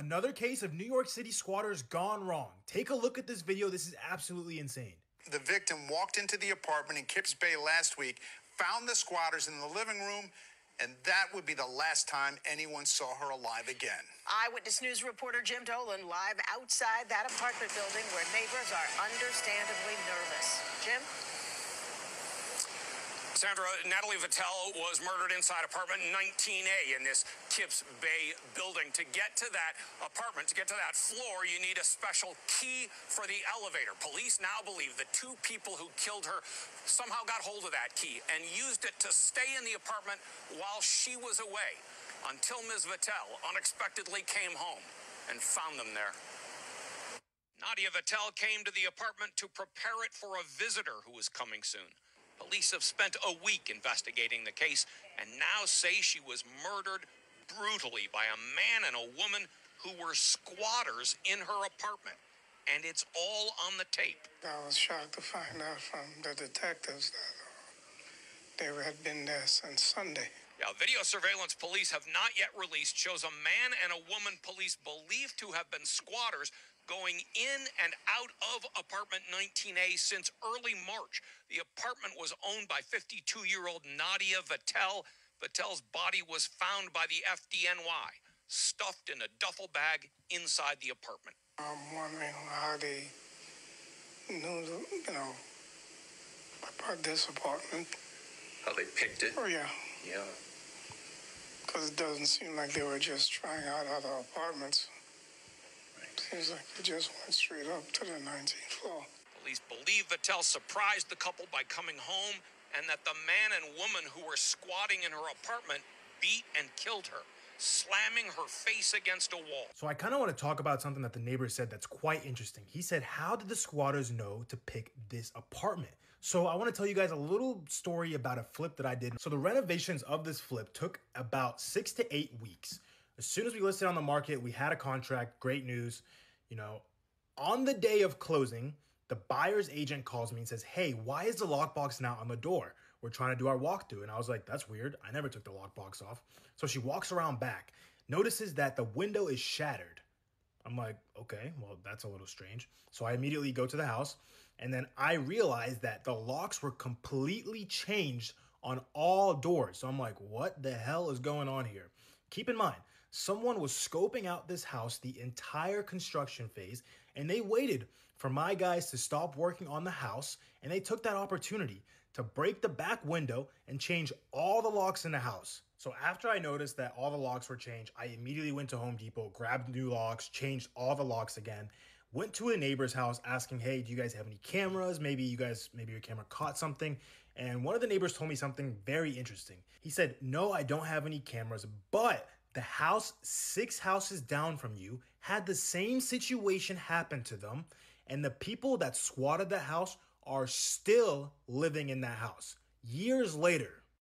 Another case of New York City squatters gone wrong. Take a look at this video. This is absolutely insane. The victim walked into the apartment in Kips Bay last week, found the squatters in the living room, and that would be the last time anyone saw her alive again. Eyewitness News reporter Jim Dolan live outside that apartment building where neighbors are understandably nervous. Jim? Sandra, Natalie Vitale was murdered inside apartment 19A in this Kips Bay building. To get to that apartment, to get to that floor, you need a special key for the elevator. Police now believe the two people who killed her somehow got hold of that key and used it to stay in the apartment while she was away until Ms. Vitale unexpectedly came home and found them there. Nadia Vitale came to the apartment to prepare it for a visitor who was coming soon. Police have spent a week investigating the case and now say she was murdered brutally by a man and a woman who were squatters in her apartment. And it's all on the tape. I was shocked to find out from the detectives that they had been there since Sunday. Now, video surveillance police have not yet released shows a man and a woman police believed to have been squatters going in and out of apartment 19A since early March. The apartment was owned by 52-year-old Nadia Vitale. Vitale's body was found by the FDNY, stuffed in a duffel bag inside the apartment. I'm wondering how they knew, about this apartment. How they picked it? Oh, yeah. Yeah. Because it doesn't seem like they were just trying out other apartments. Seems like they just went straight up to the 19th floor. Police believe Vitale surprised the couple by coming home and that the man and woman who were squatting in her apartment beat and killed her, slamming her face against a wall. So I kind of want to talk about something that the neighbor said that's quite interesting. He said, how did the squatters know to pick this apartment? So I want to tell you guys a little story about a flip that I did. So the renovations of this flip took about 6 to 8 weeks. As soon as we listed on the market, we had a contract. Great news. On the day of closing, the buyer's agent calls me and says, hey, why is the lockbox not on the door? We're trying to do our walkthrough. And I was like, that's weird. I never took the lockbox off. So she walks around back, notices that the window is shattered. I'm like, okay, well, that's a little strange. So I immediately go to the house and then I realized that the locks were completely changed on all doors. So I'm like, what the hell is going on here? Keep in mind, someone was scoping out this house the entire construction phase, and they waited for my guys to stop working on the house, and they took that opportunity to break the back window and change all the locks in the house. So after I noticed that all the locks were changed, I immediately went to Home Depot, grabbed new locks, changed all the locks again, went to a neighbor's house asking, hey, do you guys have any cameras? Maybe your camera caught something. And one of the neighbors told me something very interesting. He said, no, I don't have any cameras, but the house 6 houses down from you had the same situation happen to them. And the people that squatted that house are still living in that house years later.